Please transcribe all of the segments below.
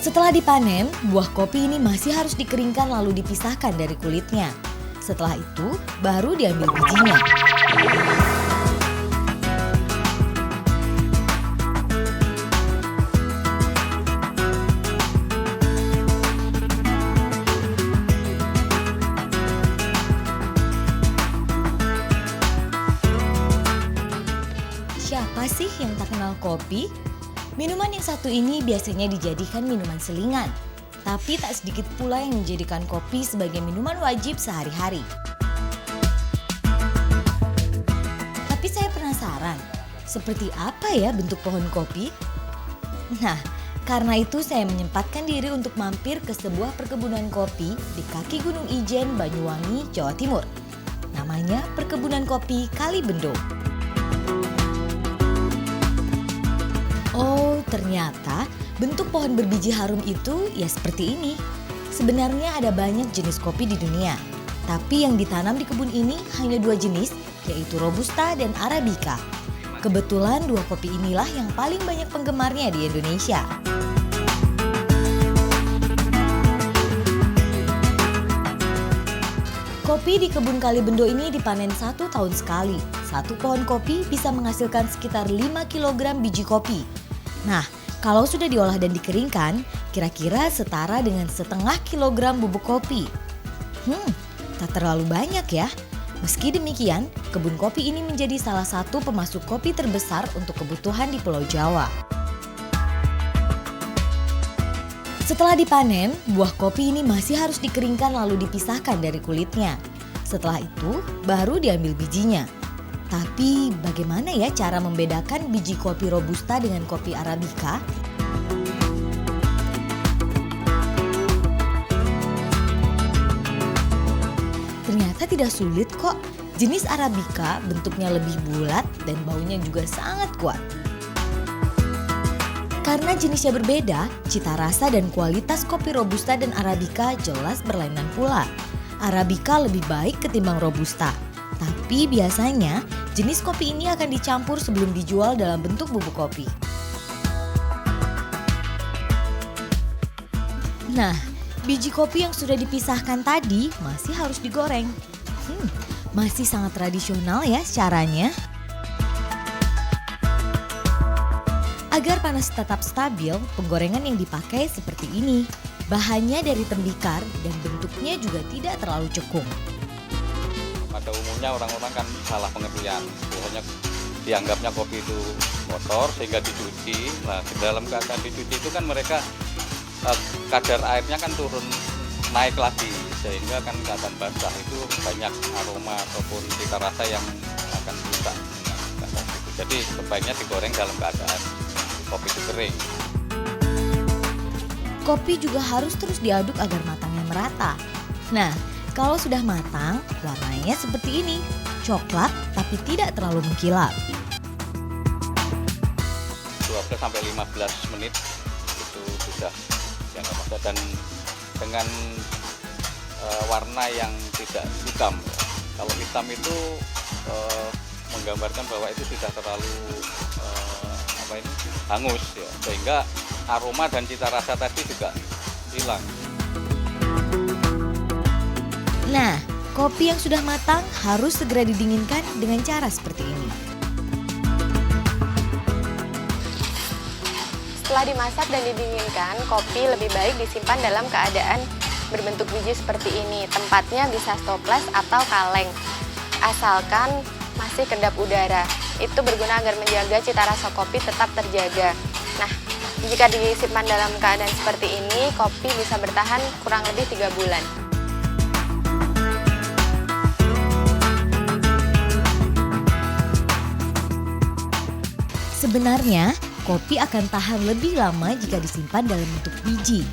Setelah dipanen, buah kopi ini masih harus dikeringkan lalu dipisahkan dari kulitnya. Setelah itu, baru diambil bijinya. Siapa sih yang tak kenal kopi? Minuman yang satu ini biasanya dijadikan minuman selingan. Tapi tak sedikit pula yang menjadikan kopi sebagai minuman wajib sehari-hari. Tapi saya penasaran, seperti apa ya bentuk pohon kopi? Nah, karena itu saya menyempatkan diri untuk mampir ke sebuah perkebunan kopi di kaki Gunung Ijen, Banyuwangi, Jawa Timur. Namanya Perkebunan Kopi Kalibendo. Oh, ternyata bentuk pohon berbiji harum itu ya seperti ini. Sebenarnya ada banyak jenis kopi di dunia. Tapi yang ditanam di kebun ini hanya 2 jenis, yaitu Robusta dan Arabica. Kebetulan 2 kopi inilah yang paling banyak penggemarnya di Indonesia. Kopi di kebun Kalibendo ini dipanen 1 tahun sekali. 1 pohon kopi bisa menghasilkan sekitar 5 kg biji kopi. Nah, kalau sudah diolah dan dikeringkan, kira-kira setara dengan setengah kilogram bubuk kopi. Tak terlalu banyak ya. Meski demikian, kebun kopi ini menjadi salah satu pemasok kopi terbesar untuk kebutuhan di Pulau Jawa. Setelah dipanen, buah kopi ini masih harus dikeringkan lalu dipisahkan dari kulitnya. Setelah itu, baru diambil bijinya. Tapi bagaimana ya cara membedakan biji kopi Robusta dengan kopi Arabica? Ternyata tidak sulit kok. Jenis Arabica bentuknya lebih bulat dan baunya juga sangat kuat. Karena jenisnya berbeda, cita rasa dan kualitas kopi Robusta dan Arabica jelas berlainan pula. Arabica lebih baik ketimbang Robusta. Tapi biasanya jenis kopi ini akan dicampur sebelum dijual dalam bentuk bubuk kopi. Nah, biji kopi yang sudah dipisahkan tadi masih harus digoreng. Masih sangat tradisional ya caranya. Agar panas tetap stabil, penggorengan yang dipakai seperti ini. Bahannya dari tembikar dan bentuknya juga tidak terlalu cekung. Pada umumnya orang-orang kan salah pengertian, biasanya dianggapnya kopi itu kotor sehingga dicuci. Nah, di dalam keadaan dicuci itu kan mereka kadar airnya kan turun naik lagi sehingga kan keadaan basah itu banyak aroma ataupun cita rasa yang akan rusak. Jadi sebaiknya digoreng dalam keadaan kopi itu kering. Kopi juga harus terus diaduk agar matangnya merata. Nah, kalau sudah matang, warnanya seperti ini, coklat tapi tidak terlalu mengkilap. 12-15 menit itu sudah dianggap masak dan dengan warna yang tidak hitam. Kalau hitam itu menggambarkan bahwa itu sudah terlalu hangus ya, sehingga aroma dan cita rasa tadi juga hilang. Nah, kopi yang sudah matang harus segera didinginkan dengan cara seperti ini. Setelah dimasak dan didinginkan, kopi lebih baik disimpan dalam keadaan berbentuk biji seperti ini. Tempatnya bisa toples atau kaleng, asalkan masih kedap udara. Itu berguna agar menjaga cita rasa kopi tetap terjaga. Nah, jika disimpan dalam keadaan seperti ini, kopi bisa bertahan kurang lebih 3 bulan. Sebenarnya, kopi akan tahan lebih lama jika disimpan dalam bentuk biji.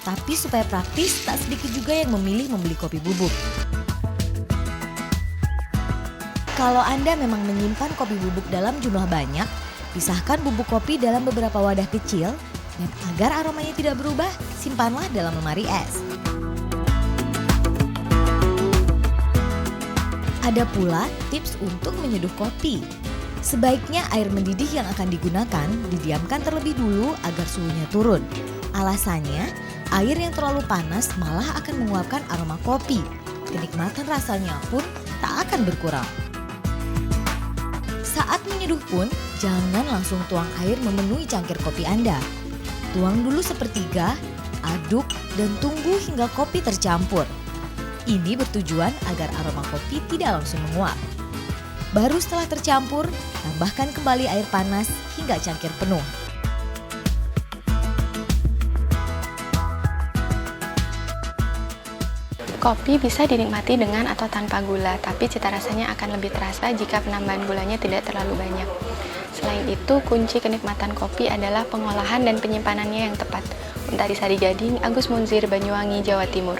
Tapi supaya praktis, tak sedikit juga yang memilih membeli kopi bubuk. Kalau Anda memang menyimpan kopi bubuk dalam jumlah banyak, pisahkan bubuk kopi dalam beberapa wadah kecil dan agar aromanya tidak berubah, simpanlah dalam lemari es. Ada pula tips untuk menyeduh kopi. Sebaiknya air mendidih yang akan digunakan didiamkan terlebih dulu agar suhunya turun. Alasannya, air yang terlalu panas malah akan menguapkan aroma kopi. Kenikmatan rasanya pun tak akan berkurang. Saat menyeduh pun, jangan langsung tuang air memenuhi cangkir kopi Anda. Tuang dulu sepertiga, aduk, dan tunggu hingga kopi tercampur. Ini bertujuan agar aroma kopi tidak langsung menguap. Baru setelah tercampur, tambahkan kembali air panas hingga cangkir penuh. Kopi bisa dinikmati dengan atau tanpa gula, tapi cita rasanya akan lebih terasa jika penambahan gulanya tidak terlalu banyak. Selain itu, kunci kenikmatan kopi adalah pengolahan dan penyimpanannya yang tepat. Untari Sari Gading, Agus Munzir, Banyuwangi, Jawa Timur.